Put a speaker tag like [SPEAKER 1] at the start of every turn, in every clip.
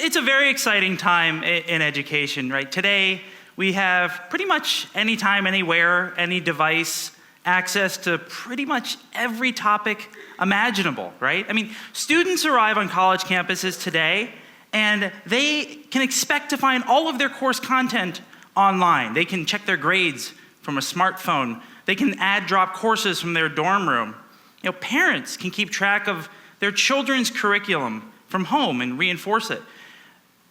[SPEAKER 1] it's a very exciting time in education, right? Today, we have pretty much anytime, anywhere, any device, access to pretty much every topic imaginable, right? I mean, students arrive on college campuses today, and they can expect to find all of their course content online. They can check their grades from a smartphone. They can add drop courses from their dorm room. You know, parents can keep track of their children's curriculum from home and reinforce it.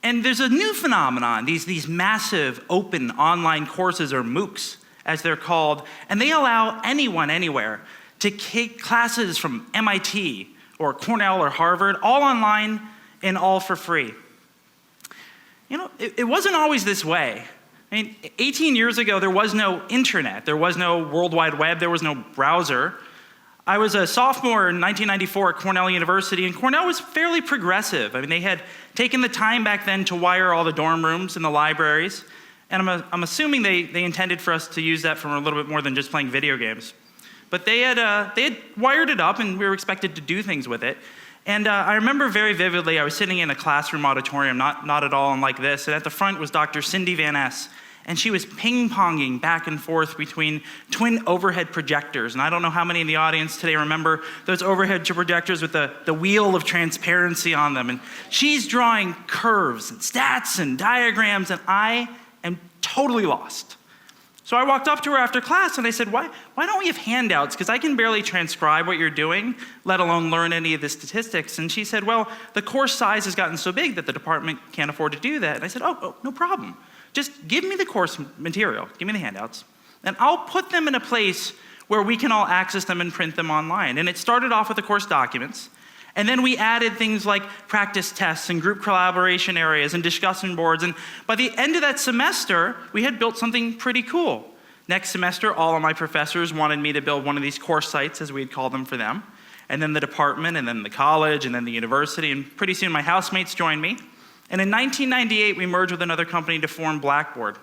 [SPEAKER 1] And there's a new phenomenon, these massive open online courses, or MOOCs as they're called, and they allow anyone, anywhere, to take classes from MIT or Cornell or Harvard, all online and all for free. You know, it wasn't always this way. I mean, 18 years ago, there was no internet, there was no World Wide Web, there was no browser. I was a sophomore in 1994 at Cornell University, and Cornell was fairly progressive. I mean, they had taken the time back then to wire all the dorm rooms and the libraries, and I'm assuming they intended for us to use that for a little bit more than just playing video games. But they had wired it up, and we were expected to do things with it. And I remember very vividly, I was sitting in a classroom auditorium, not at all unlike this, and at the front was Dr. Cindy Van Ness, and she was ping-ponging back and forth between twin overhead projectors. And I don't know how many in the audience today remember those overhead projectors with the wheel of transparency on them. And she's drawing curves and stats and diagrams, and I am totally lost. So I walked up to her after class and I said, why don't we have handouts? Because I can barely transcribe what you're doing, let alone learn any of the statistics. And she said, well, the course size has gotten so big that the department can't afford to do that. And I said, oh, no problem. Just give me the course material, give me the handouts, and I'll put them in a place where we can all access them and print them online. And it started off with the course documents, and then we added things like practice tests and group collaboration areas and discussion boards. And by the end of that semester, we had built something pretty cool. Next semester, all of my professors wanted me to build one of these course sites, as we'd call them for them. And then the department, and then the college, and then the university, and pretty soon my housemates joined me. And in 1998, we merged with another company to form Blackboard.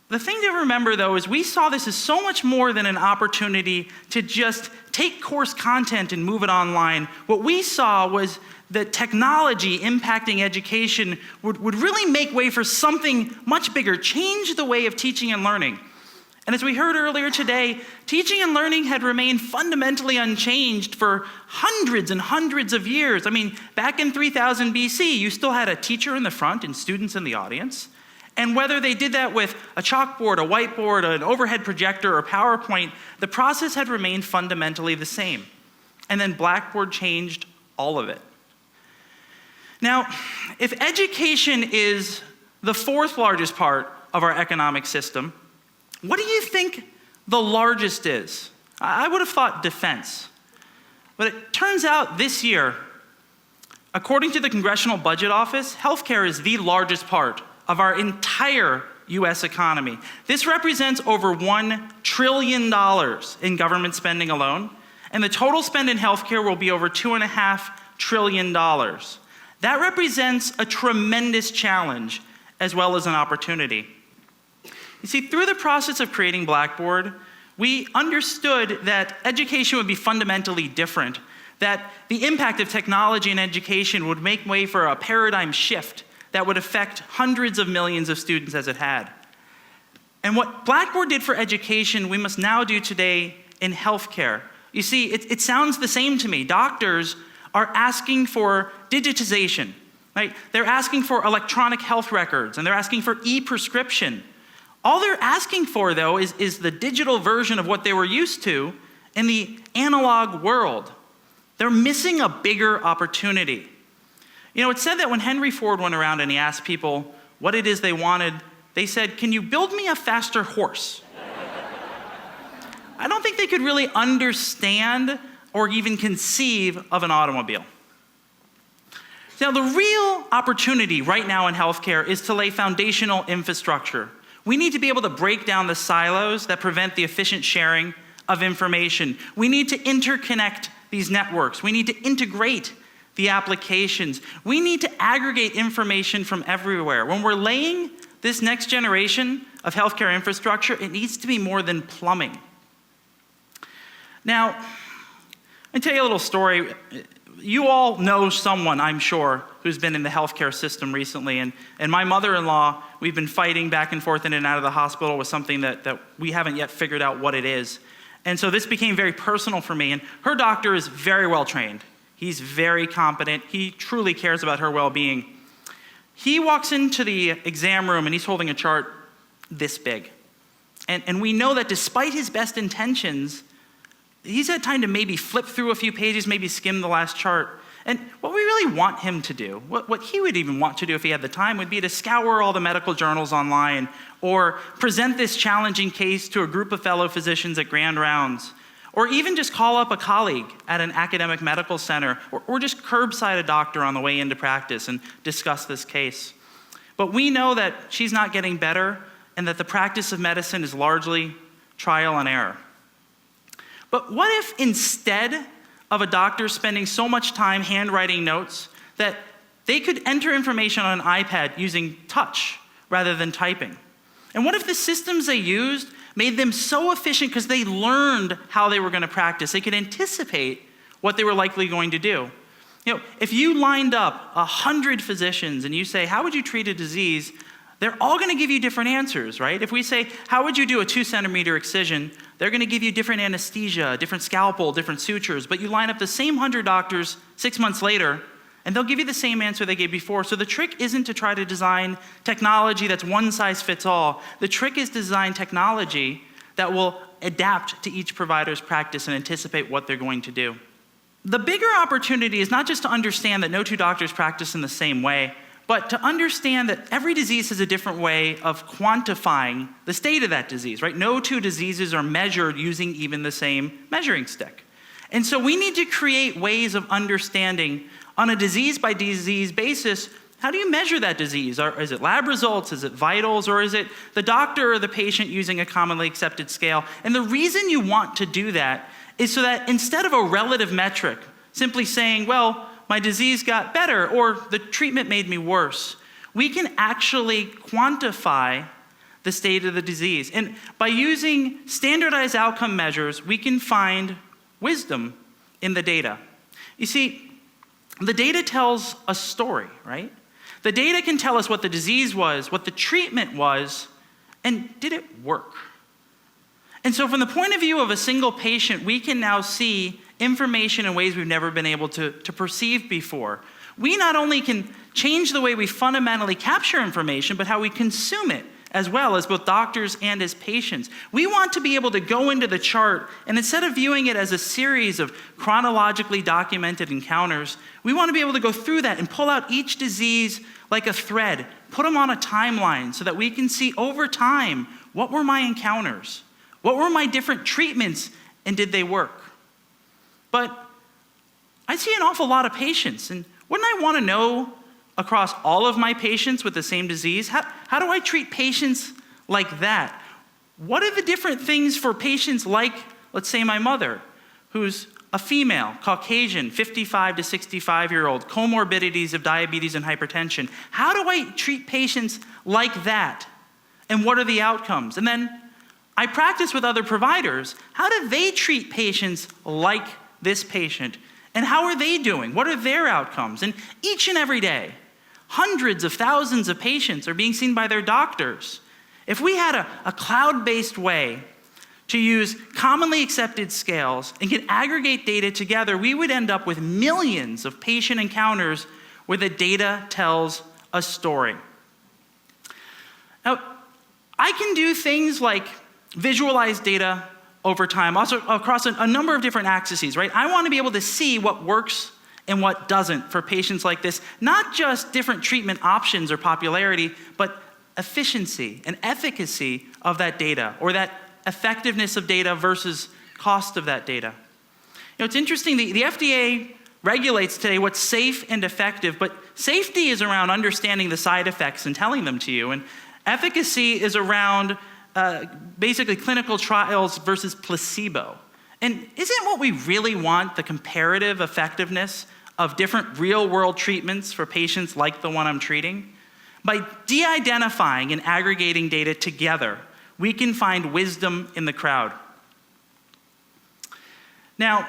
[SPEAKER 1] The thing to remember, though, is we saw this as so much more than an opportunity to just take course content and move it online. What we saw was that technology impacting education would really make way for something much bigger, change the way of teaching and learning. And as we heard earlier today, teaching and learning had remained fundamentally unchanged for hundreds and hundreds of years. I mean, back in 3000 BC, you still had a teacher in the front and students in the audience. And whether they did that with a chalkboard, a whiteboard, an overhead projector, or PowerPoint, the process had remained fundamentally the same. And then Blackboard changed all of it. Now, if education is the fourth largest part of our economic system, what do you think the largest is? I would have thought defense. But it turns out this year, according to the Congressional Budget Office, healthcare is the largest part of our entire US economy. This represents over $1 trillion in government spending alone, and the total spend in healthcare will be over $2.5 trillion. That represents a tremendous challenge as well as an opportunity. You see, through the process of creating Blackboard, we understood that education would be fundamentally different, that the impact of technology in education would make way for a paradigm shift that would affect hundreds of millions of students as it had. And what Blackboard did for education, we must now do today in healthcare. You see, it sounds the same to me. Doctors are asking for digitization, right? They're asking for electronic health records, and they're asking for e-prescription. All they're asking for, though, is the digital version of what they were used to in the analog world. They're missing a bigger opportunity. You know, it's said that when Henry Ford went around and he asked people what it is they wanted, they said, "Can you build me a faster horse?" I don't think they could really understand or even conceive of an automobile. Now, the real opportunity right now in healthcare is to lay foundational infrastructure. We need to be able to break down the silos that prevent the efficient sharing of information. We need to interconnect these networks. We need to integrate the applications. We need to aggregate information from everywhere. When we're laying this next generation of healthcare infrastructure, it needs to be more than plumbing. Now, let me tell you a little story. you all know someone, I'm sure, who's been in the healthcare system recently. And my mother-in-law, we've been fighting back and forth in and out of the hospital with something that we haven't yet figured out what it is. And so this became very personal for me. And her doctor is very well trained. He's very competent. He truly cares about her well-being. He walks into the exam room and he's holding a chart this big. And we know that despite his best intentions, he's had time to maybe flip through a few pages, maybe skim the last chart. And what we really want him to do, what he would even want to do if he had the time, would be to scour all the medical journals online or present this challenging case to a group of fellow physicians at grand rounds, or even just call up a colleague at an academic medical center, or just curbside a doctor on the way into practice and discuss this case. But we know that she's not getting better and that the practice of medicine is largely trial and error. But what if instead of a doctor spending so much time handwriting notes that they could enter information on an iPad using touch rather than typing? And what if the systems they used made them so efficient because they learned how they were going to practice? They could anticipate what they were likely going to do. If you lined up 100 physicians and you say, how would you treat a disease? They're all going to give you different answers, right? If we say, how would you do a 2-centimeter excision? They're going to give you different anesthesia, different scalpel, different sutures. But you line up the same 100 doctors 6 months later, and they'll give you the same answer they gave before. So the trick isn't to try to design technology that's one size fits all. The trick is to design technology that will adapt to each provider's practice and anticipate what they're going to do. The bigger opportunity is not just to understand that no two doctors practice in the same way, but to understand that every disease has a different way of quantifying the state of that disease, right? No two diseases are measured using even the same measuring stick. And so we need to create ways of understanding on a disease-by-disease basis, how do you measure that disease? Is it lab results? Is it vitals? Or is it the doctor or the patient using a commonly accepted scale? And the reason you want to do that is so that instead of a relative metric, simply saying, well, my disease got better, or the treatment made me worse, we can actually quantify the state of the disease. And by using standardized outcome measures, we can find wisdom in the data. You see, the data tells a story, right? The data can tell us what the disease was, what the treatment was, and did it work? And so from the point of view of a single patient, we can now see information in ways we've never been able to perceive before. We not only can change the way we fundamentally capture information, but how we consume it as well, as both doctors and as patients. We want to be able to go into the chart, and instead of viewing it as a series of chronologically documented encounters, we want to be able to go through that and pull out each disease like a thread, put them on a timeline so that we can see over time, what were my encounters? What were my different treatments, and did they work? But I see an awful lot of patients, and wouldn't I want to know across all of my patients with the same disease, how do I treat patients like that? What are the different things for patients like, let's say, my mother, who's a female, Caucasian, 55 to 65-year-old, comorbidities of diabetes and hypertension? How do I treat patients like that? And what are the outcomes? And then I practice with other providers. How do they treat patients like this patient? And how are they doing? What are their outcomes? And each and every day, hundreds of thousands of patients are being seen by their doctors. If we had a cloud-based way to use commonly accepted scales and can aggregate data together, we would end up with millions of patient encounters where the data tells a story. Now, I can do things like visualize data over time, also across a number of different axes, right? I want to be able to see what works and what doesn't for patients like this, not just different treatment options or popularity, but efficiency and efficacy of that data, or that effectiveness of data versus cost of that data. It's interesting, the FDA regulates today what's safe and effective, but safety is around understanding the side effects and telling them to you, and efficacy is around basically clinical trials versus placebo. And isn't what we really want the comparative effectiveness of different real-world treatments for patients like the one I'm treating? By de-identifying and aggregating data together, we can find wisdom in the crowd. Now,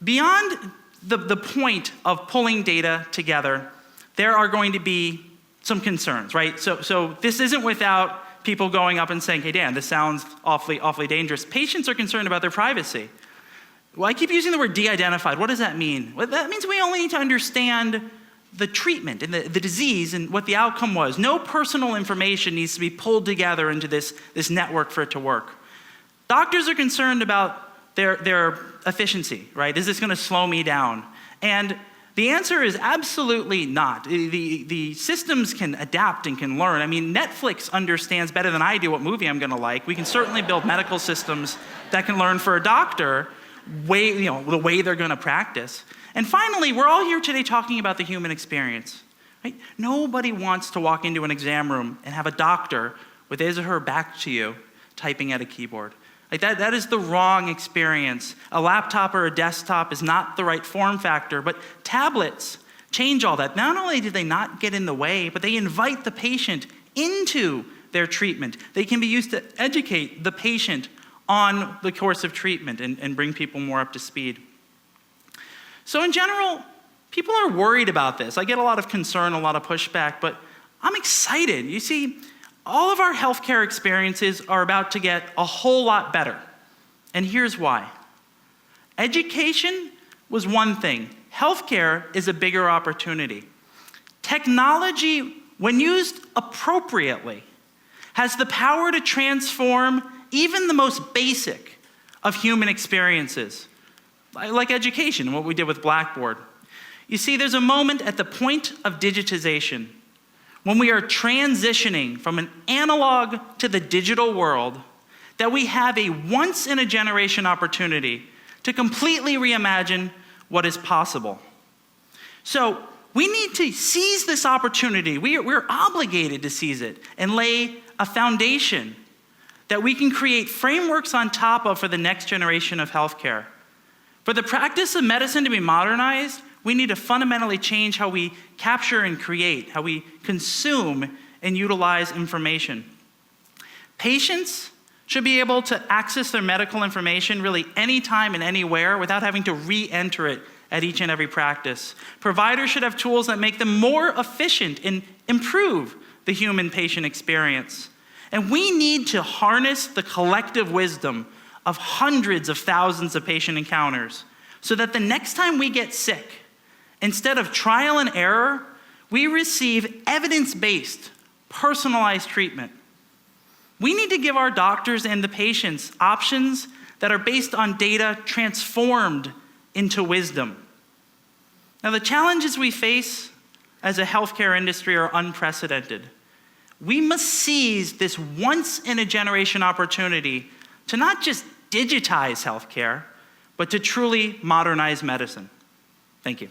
[SPEAKER 1] beyond the point of pulling data together, there are going to be some concerns, right? So this isn't without people going up and saying, hey, Dan, this sounds awfully dangerous. Patients are concerned about their privacy. Well, I keep using the word de-identified. What does that mean? Well, that means we only need to understand the treatment and the disease and what the outcome was. No personal information needs to be pulled together into this network for it to work. Doctors are concerned about their efficiency, right? Is this going to slow me down? And the answer is absolutely not. The systems can adapt and can learn. I mean, Netflix understands better than I do what movie I'm going to like. We can certainly build medical systems that can learn for a doctor the way they're going to practice. And finally, we're all here today talking about the human experience, right? Nobody wants to walk into an exam room and have a doctor with his or her back to you typing at a keyboard. Like that is the wrong experience. A laptop or a desktop is not the right form factor, but tablets change all that. Not only do they not get in the way, but they invite the patient into their treatment. They can be used to educate the patient on the course of treatment and bring people more up to speed. So in general, people are worried about this. I get a lot of concern, a lot of pushback, but I'm excited. You see, all of our healthcare experiences are about to get a whole lot better. And here's why. Education was one thing. Healthcare is a bigger opportunity. Technology, when used appropriately, has the power to transform even the most basic of human experiences, like education and what we did with Blackboard. You see, there's a moment at the point of digitization when we are transitioning from an analog to the digital world that we have a once-in-a-generation opportunity to completely reimagine what is possible. So we need to seize this opportunity. We're obligated to seize it and lay a foundation that we can create frameworks on top of for the next generation of healthcare. For the practice of medicine to be modernized, we need to fundamentally change how we capture and create, how we consume and utilize information. Patients should be able to access their medical information really anytime and anywhere without having to re-enter it at each and every practice. Providers should have tools that make them more efficient and improve the human patient experience. And we need to harness the collective wisdom of hundreds of thousands of patient encounters so that the next time we get sick, instead of trial and error, we receive evidence-based, personalized treatment. We need to give our doctors and the patients options that are based on data transformed into wisdom. Now, the challenges we face as a healthcare industry are unprecedented. We must seize this once-in-a-generation opportunity to not just digitize healthcare, but to truly modernize medicine. Thank you.